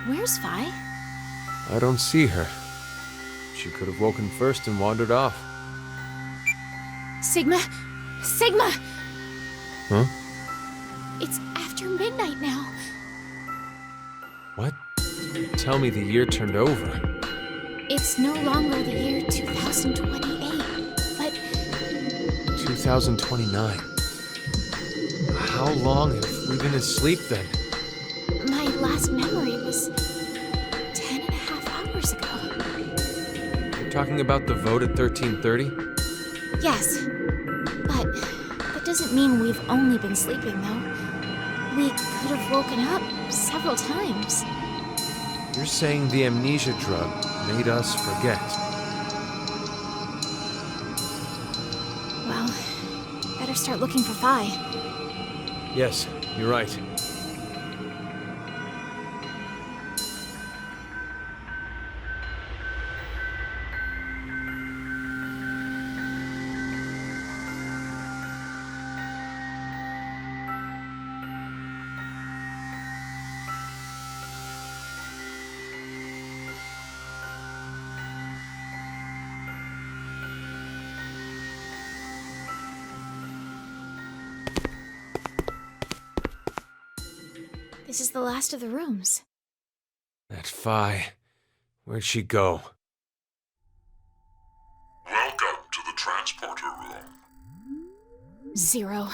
Where's Phi? I don't see her. She could have woken first and wandered off. Sigma! Sigma! Huh? It's after midnight now. What? Tell me the year turned over. It's no longer the year 2028, but 2029. How long have we been asleep then? my last memory was 10 and a half hours ago. You're talking about the vote at 1330? Yes, but that doesn't mean we've only been sleeping, though. We could have woken up several times. You're saying the amnesia drug made us forget. Well, better start looking for Phi. Yes, you're right. This is the last of the rooms. That Phi. Where'd she go? Welcome to the transporter room. Zero.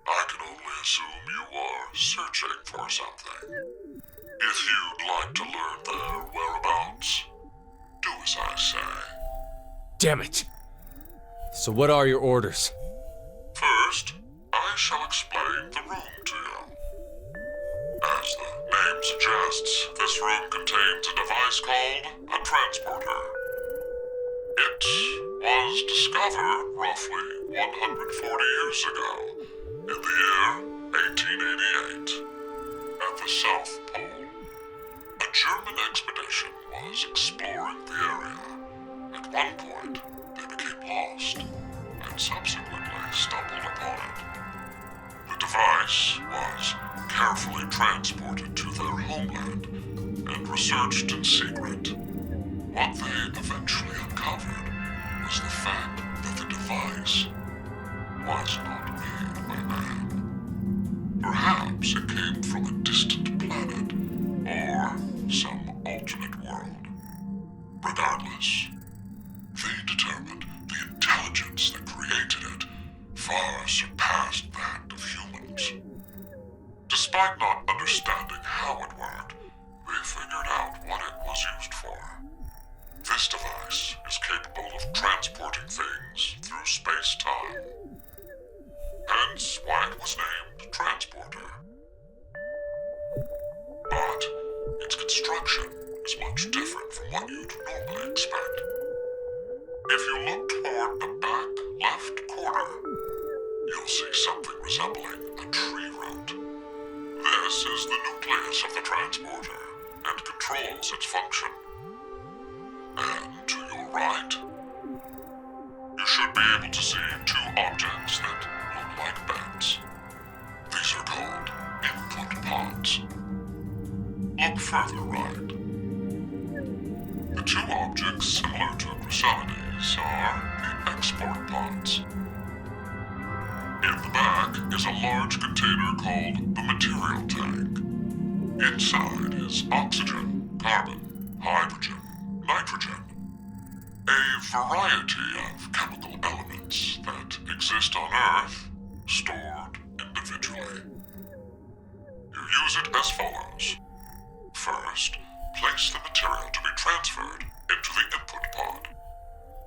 I can only assume you are searching for something. If you'd like to learn their whereabouts, do as I say. Damn it! So what are your orders? First, I shall explain the room to you. As the name suggests, this room contains a device called a transporter. It was discovered roughly 140 years ago, in the year 1888, at the South Pole. A German expedition was exploring the area. At one point, they became lost, and subsequently stumbled upon it. The device was carefully transported to their homeland and researched in secret. What they eventually uncovered was the fact that the device was not made by man. Perhaps it came from a distant planet or some alternate world. Regardless, they determined the intelligence that created it far surpassed that of humans. Despite not understanding how it worked, they figured out what it was used for. This device is capable of transporting things through space-time. Hence why it was named Transporter. But its construction is much different from what you'd normally expect. If you look toward the back left corner, you'll see something resembling a tree root. This is the nucleus of the transporter and controls its function. And to your right, you should be able to see two objects that look like beds. These are called input pods. Look further right. The two objects similar to chrysalides are the export pods. In the back is a large container called the material tank. Inside is oxygen, carbon, hydrogen, nitrogen. A variety of chemical elements that exist on Earth, stored individually. You use it as follows. First, place the material to be transferred into the input pod.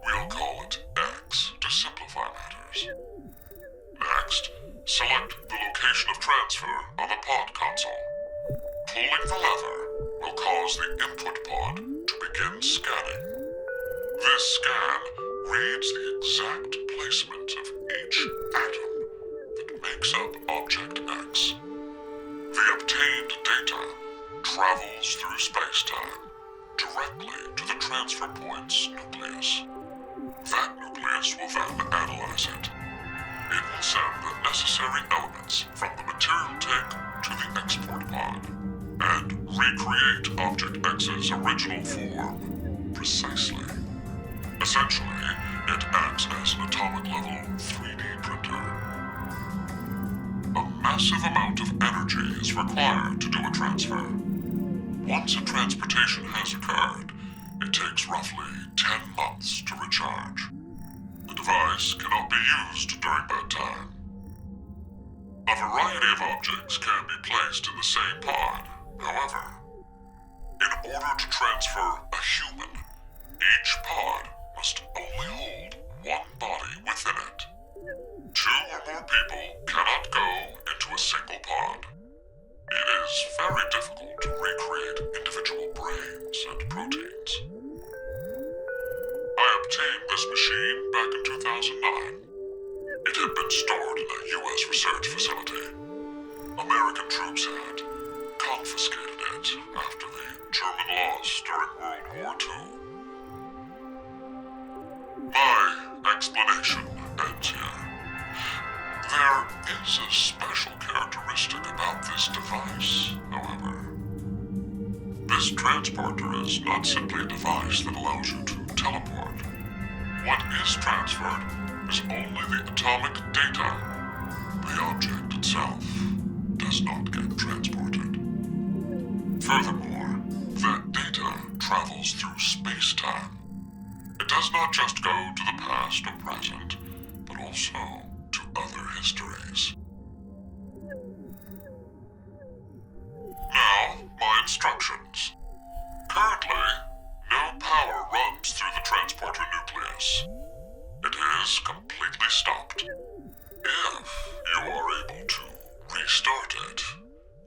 We'll call it X to simplify matters. Next, select the location of transfer on the pod console. Pulling the lever will cause the input pod to begin scanning. This scan reads the exact placement of each atom that makes up Object X. The obtained data travels through space-time directly to the transfer point's nucleus. That nucleus will then analyze it. It will send the necessary elements from the material tank to the export pod and recreate Object X's original form precisely. Essentially, it acts as an atomic-level 3D printer. A massive amount of energy is required to do a transfer. Once a transportation has occurred, it takes roughly 10 months to recharge. The device cannot be used during that time. A variety of objects can be placed in the same pod. However, in order to transfer a human, each pod must only hold one body within it. 2 or more people cannot go into a single pod. It is very difficult to recreate individual brains and proteins. I obtained this machine back in 2009. It had been stored in a U.S. research facility. American troops had confiscated it after the German loss during World War II. My explanation ends here. There is a special characteristic about this device, however. This transporter is not simply a device that allows you to teleport. What is transferred is only the atomic data. The object itself does not get transported. Furthermore, that data travels through space-time. It does not just go to the past or present, but also to other histories. Now, my instructions. Currently, no power runs through the transporter nucleus. It is completely stopped. If you are able to restart it,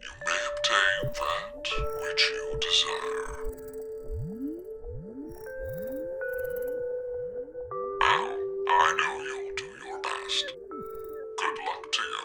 you may obtain that which you desire. Well, I know you'll do your best. Good luck to you.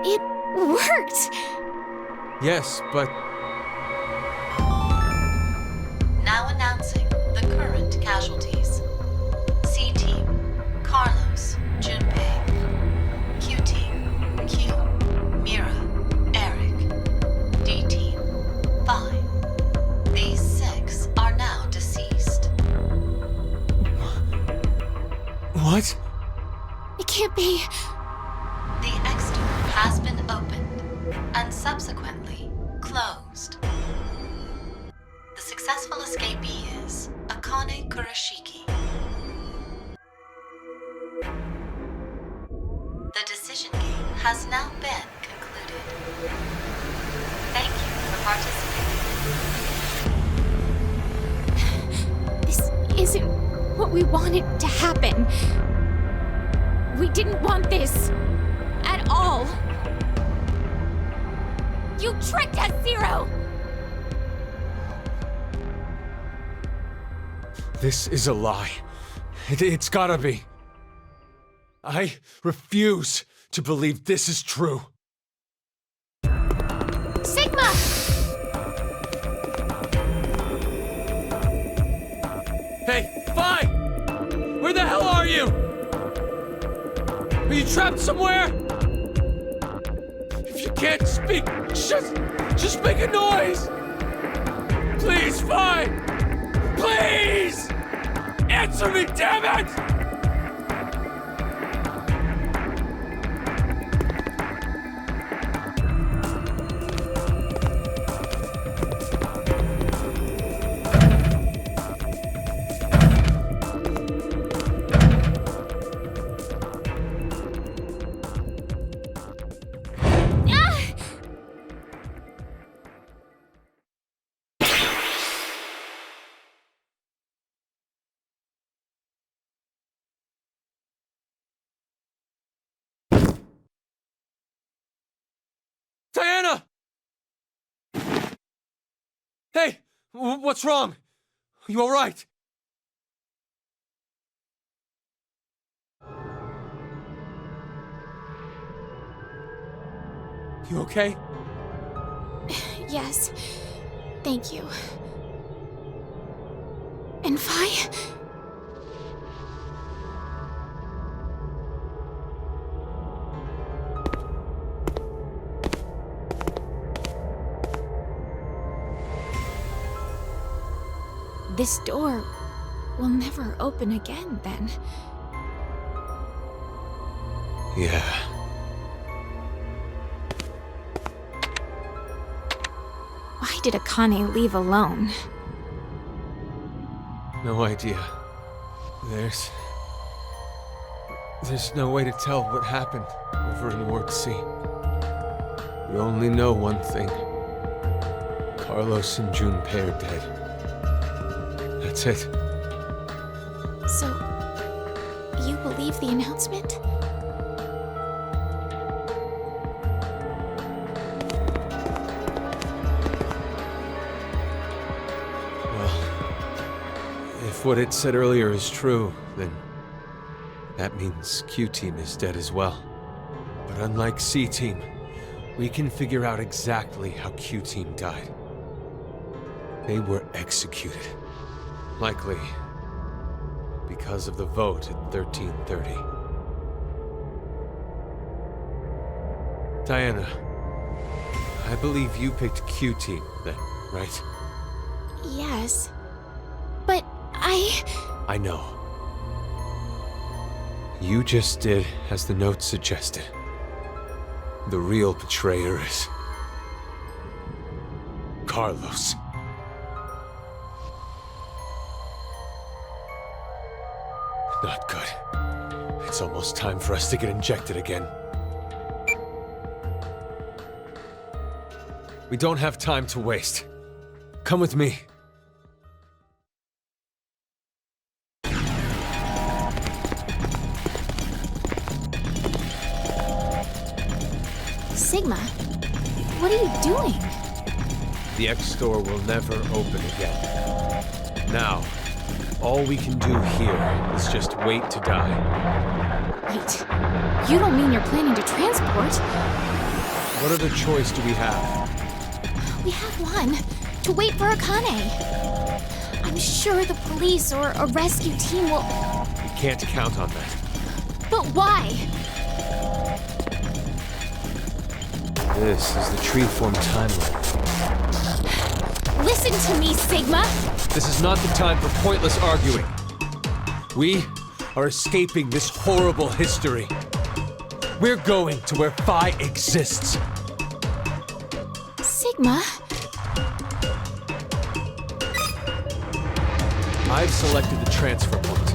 It worked! Yes, but Now announcing the current casualties. C-Team, Carlos, Junpei. Q-Team, Q, Mira, Eric. D-Team, 5. These 6 are now deceased. what? It can't be. The extern has been opened and subsequently closed. The successful escapee is Akane Kurashiki. The decision game has now been concluded. Thank you for participating. This isn't what we wanted to happen. We didn't want this. At all. You tricked us, Zero! This is a lie. It's gotta be. I refuse to believe this is true. Sigma! Hey, Vi! Where the hell are you? Are you trapped somewhere? If you can't speak, just make a noise! Please, Vi! Please! Answer me, damn it! Diana! Hey, what's wrong? You all right? You okay? Yes. Thank you. And Vi? This door will never open again, then. Yeah. Why did Akane leave alone? No idea. There's no way to tell what happened over in Work C. We only know one thing. Carlos and Junpei are dead. That's it. So, you believe the announcement? Well, if what it said earlier is true, then that means Q-Team is dead as well. But unlike C-Team, we can figure out exactly how Q-Team died. They were executed. Likely because of the vote at 1330. Diana, I believe you picked Q-Team then, right? Yes. But I know. You just did as the note suggested. The real betrayer is Carlos. Not good. It's almost time for us to get injected again. We don't have time to waste. Come with me. Sigma, what are you doing? The X-Store will never open again. Now, all we can do here is just wait to die. Wait, you don't mean you're planning to transport? What other choice do we have? We have one. To wait for Akane. I'm sure the police or a rescue team will... We can't count on that. But why? This is the tree-form timeline. Listen to me, Sigma! This is not the time for pointless arguing. We are escaping this horrible history. We're going to where Phi exists. Sigma? I've selected the transfer point.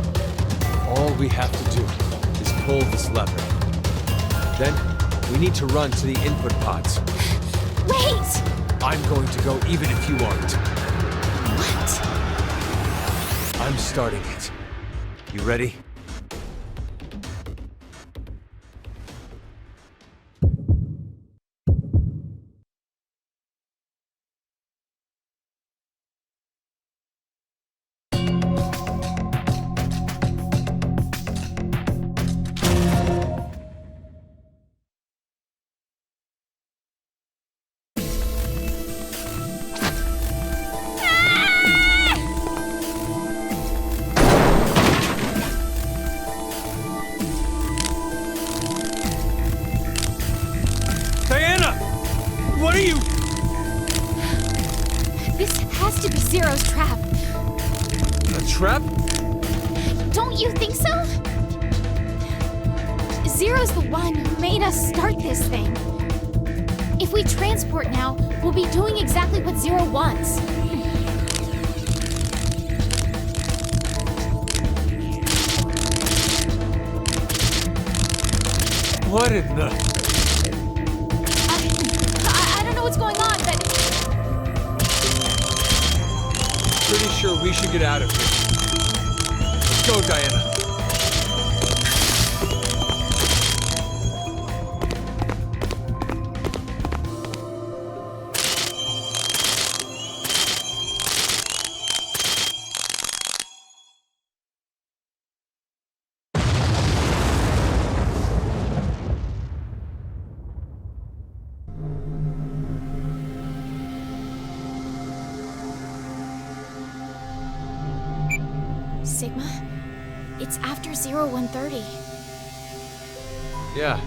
All we have to do is pull this lever. Then, we need to run to the input pods. Wait! I'm going to go even if you aren't. What? I'm starting it. You ready? trap? Don't you think so? Zero's the one who made us start this thing. If we transport now, we'll be doing exactly what Zero wants. What in the... I don't know what's going on, but... Pretty sure we should get out of here. Let's go, Diana. Sigma, it's after 0130. Yeah.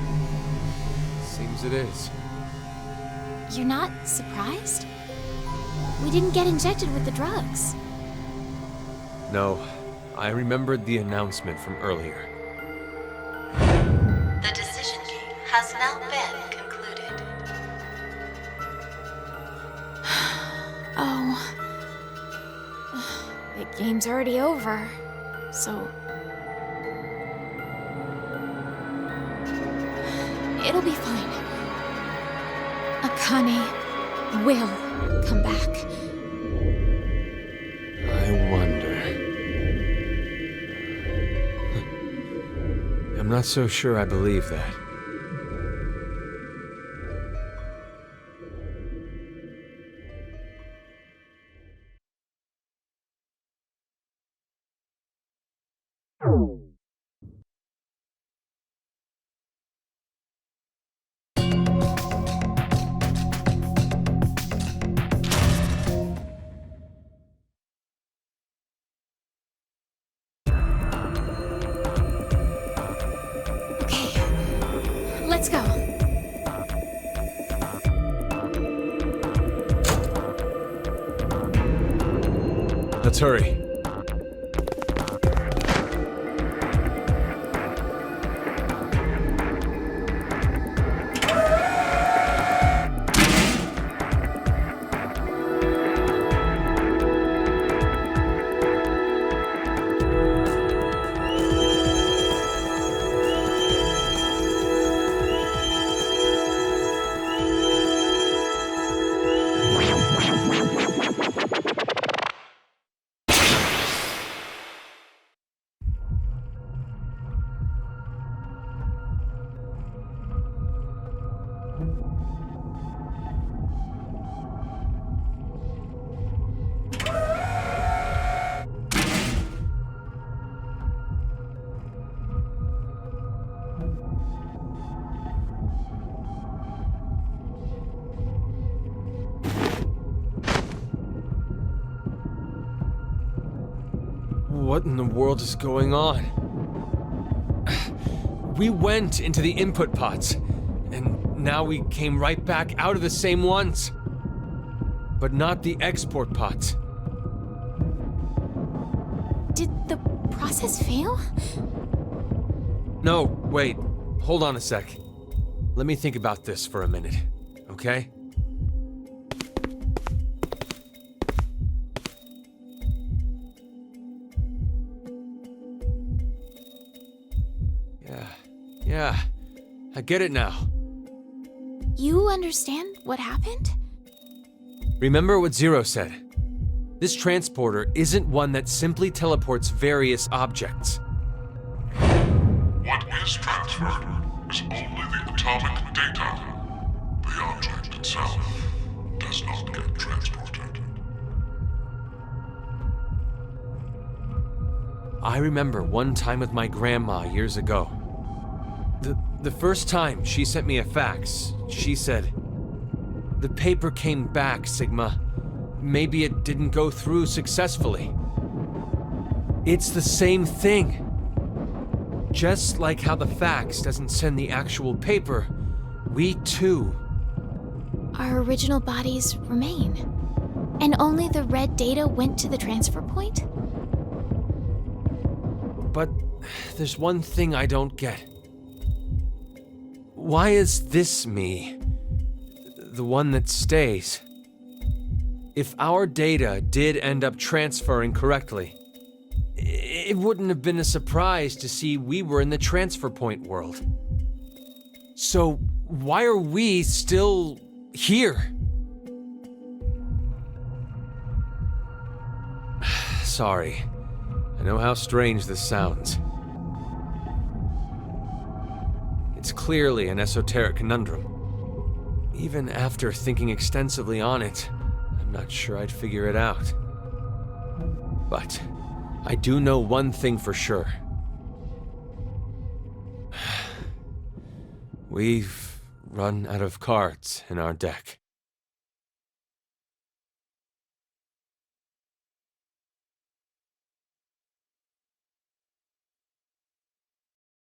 Seems it is. You're not surprised? We didn't get injected with the drugs. No, I remembered the announcement from earlier. The decision game has now been concluded. Oh. The game's already over, so... It'll be fine. Akane will come back. I wonder... I'm not so sure I believe that. Okay, let's go. Let's hurry. What in the world is going on? We went into the input pods, and now we came right back out of the same ones. But not the export pods. Did the process fail? No, wait. Hold on a sec. Let me think about this for a minute, okay? Yeah, I get it now. You understand what happened? Remember what Zero said. This transporter isn't one that simply teleports various objects. What is transferred is only the atomic data. The object itself does not get transported. I remember one time with my grandma years ago. The first time she sent me a fax, she said, "The paper came back, Sigma. Maybe it didn't go through successfully." It's the same thing. Just like how the fax doesn't send the actual paper, we too. Our original bodies remain. And only the red data went to the transfer point? But there's one thing I don't get. Why is this me the one that stays? If our data did end up transferring correctly, it wouldn't have been a surprise to see we were in the transfer point world. So why are we still here? Sorry. I know how strange this sounds. It's clearly an esoteric conundrum. Even after thinking extensively on it, I'm not sure I'd figure it out. But I do know one thing for sure. We've run out of cards in our deck.